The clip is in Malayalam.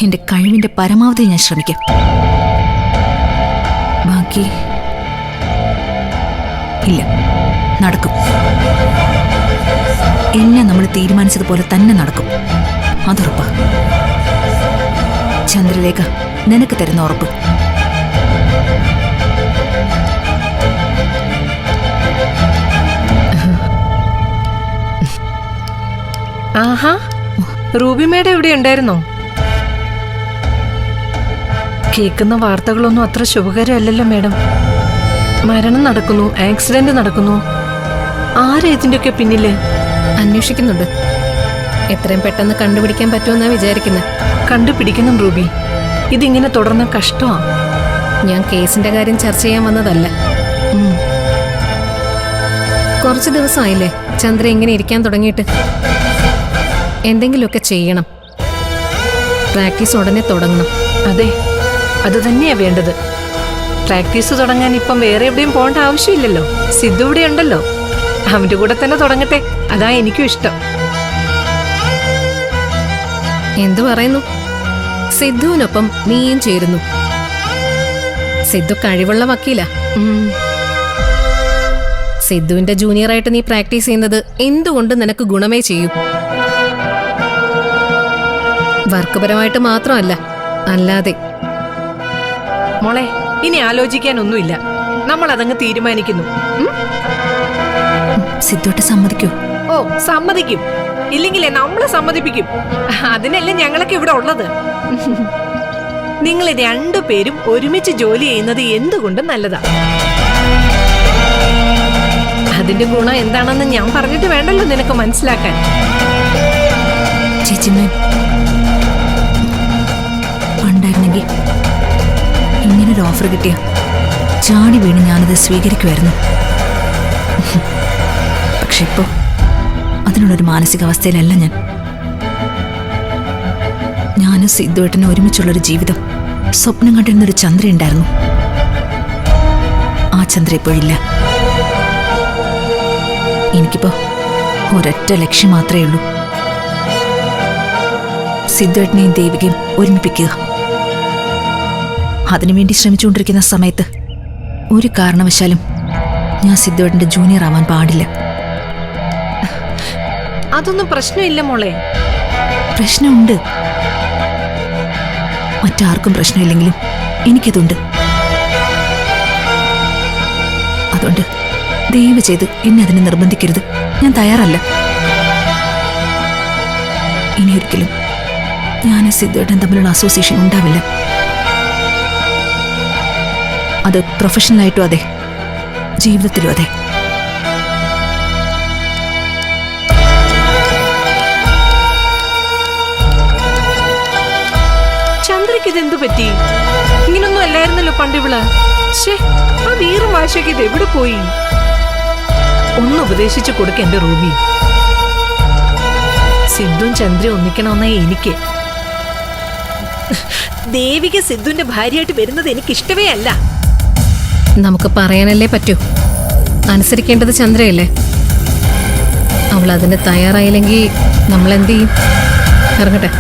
എന്റെ കഴിവിന്റെ പരമാവധി ഞാൻ ശ്രമിക്കാം. ബാക്കി ഇല്ല, നടക്കും. എന്നെ നമ്മൾ തീരുമാനിച്ചതുപോലെ തന്നെ നടക്കും, അതുറപ്പാ. ചന്ദ്രലേഖ നിനക്ക് തരുന്ന ഉറപ്പ്. ആഹാ, റൂബി മേഡം ഇവിടെ ഉണ്ടായിരുന്നോ? കേൾക്കുന്ന വാർത്തകളൊന്നും അത്ര ശുഭകരമല്ലല്ലോ മേഡം. മരണം നടക്കുന്നു, ആക്സിഡന്റ് നടക്കുന്നു. ആരാ ഇതിന്റെയൊക്കെ പിന്നില്? അന്വേഷിക്കുന്നുണ്ട്. എത്രയും പെട്ടെന്ന് കണ്ടുപിടിക്കാൻ പറ്റുമെന്നാ വിചാരിക്കുന്നത്. കണ്ടുപിടിക്കണം റൂബി. ഇതിങ്ങനെ തുടർന്ന കഷ്ടമാ. ഞാൻ കേസിന്റെ കാര്യം ചർച്ച ചെയ്യാൻ വന്നതല്ല. കുറച്ച് ദിവസമായില്ലേ ചന്ദ്ര ഇങ്ങനെ ഇരിക്കാൻ തുടങ്ങിയിട്ട്. എന്തെങ്കിലുമൊക്കെ ചെയ്യണം. പ്രാക്ടീസ് ഉടനെ തുടങ്ങണം. അതെ, അത് തന്നെയാ വേണ്ടത്. പ്രാക്ടീസ് തുടങ്ങാൻ ഇപ്പം വേറെ എവിടെയും പോകേണ്ട ആവശ്യമില്ലല്ലോ. സിദ്ധു ഇവിടെ ഉണ്ടല്ലോ, അവന്റെ കൂടെ തന്നെ തുടങ്ങട്ടെ. അതാ എനിക്കും ഇഷ്ടം. എന്തു പറയുന്നു? സിദ്ധുവിനൊപ്പം നീയും ചേരുന്നു. സിദ്ധു കഴിവുള്ള വക്കീലാ. സിദ്ധുവിന്റെ ജൂനിയറായിട്ട് നീ പ്രാക്ടീസ് ചെയ്യുന്നത് എന്തുകൊണ്ട് നിനക്ക് ഗുണമേ ചെയ്യൂ. വർക്ക് പരമായിട്ട് മാത്രമല്ല, അല്ലാതെ. മോളെ, ഇനി ആലോചിക്കാനൊന്നുമില്ല. നമ്മൾ അതങ്ങ് തീരുമാനിക്കുന്നു. സിദ്ധുട്ട് സമ്മതിക്കൂ? ഓ, സമ്മതിക്കും. ഇല്ലെങ്കിലേ നമ്മളെ സമ്മതിപ്പിക്കും. അതിനല്ലേ ഞങ്ങളൊക്കെ ഇവിടെ ഉള്ളത്. നിങ്ങൾ രണ്ടുപേരും ഒരുമിച്ച് ജോലി ചെയ്യുന്നത് എന്തുകൊണ്ടും നല്ലതാ. അതിന്റെ ഗുണം എന്താണെന്ന് ഞാൻ പറഞ്ഞിട്ട് വേണ്ടല്ലോ നിനക്ക് മനസ്സിലാക്കാൻ. ചേച്ചിമ്മ പണ്ടായിരുന്നെങ്കിൽ ഇങ്ങനൊരു ഓഫർ കിട്ടിയ ചാടി വീണ് ഞാനത് സ്വീകരിക്കുമായിരുന്നു. പക്ഷെ ഇപ്പോ അതിനുള്ളൊരു മാനസികാവസ്ഥയിലല്ല ഞാൻ. ഞാനും സിദ്ധുവേട്ടനും ഒരുമിച്ചുള്ളൊരു ജീവിതം സ്വപ്നം കണ്ടിരുന്നൊരു ചന്ദ്ര ഉണ്ടായിരുന്നു. ആ ചന്ദ്ര ഇപ്പോഴില്ല. എനിക്കിപ്പോ ഒരൊറ്റ ലക്ഷ്യം മാത്രമേ ഉള്ളൂ, സിദ്ധുവേട്ടനെയും ദേവികയും ഒരുമിപ്പിക്കുക. അതിനുവേണ്ടി ശ്രമിച്ചുകൊണ്ടിരിക്കുന്ന സമയത്ത് ഒരു കാരണവശാലും ഞാൻ സിദ്ധുവേട്ടന്റെ ജൂനിയർ ആവാൻ പാടില്ല. അതൊന്നും പ്രശ്നമില്ല മോളെ. പ്രശ്നമുണ്ട്. മറ്റാർക്കും പ്രശ്നമില്ലെങ്കിലും എനിക്കതുണ്ട്. അതുകൊണ്ട് ദയവ് ചെയ്ത് എന്നെ അതിനെ നിർബന്ധിക്കരുത്. ഞാൻ തയ്യാറല്ല. ഇനിയൊരിക്കലും ഞാനും സിദ്ധുവേട്ടൻ തമ്മിലുള്ള അസോസിയേഷൻ ഉണ്ടാവില്ല. അത് പ്രൊഫഷണലായിട്ടും അതെ, ജീവിതത്തിലും അതെ. ചന്ദ്രയ്ക്ക് ഇതെന്തു പറ്റി? ഇങ്ങനൊന്നും അല്ലായിരുന്നല്ലോ പണ്ടിവിള്. ആ വീറും വാശിയൊക്കെ ഇത് എവിടെ പോയി? ഒന്ന് ഉപദേശിച്ചു കൊടുക്ക എന്റെ റൂബി. സിദ്ധുവും ചന്ദ്ര ഒന്നിക്കണമെന്ന എനിക്ക്. ദേവിക സിദ്ധുവിന്റെ ഭാര്യയായിട്ട് വരുന്നത് എനിക്ക് ഇഷ്ടമേ അല്ല. നമുക്ക് പറയാനല്ലേ പറ്റൂ. അനുസരിക്കേണ്ടത് ചന്ദ്രയല്ലേ. അവൾ അതിന് തയ്യാറായില്ലെങ്കിൽ നമ്മൾ എന്ത് ചെയ്യും? ഇറങ്ങട്ടെ.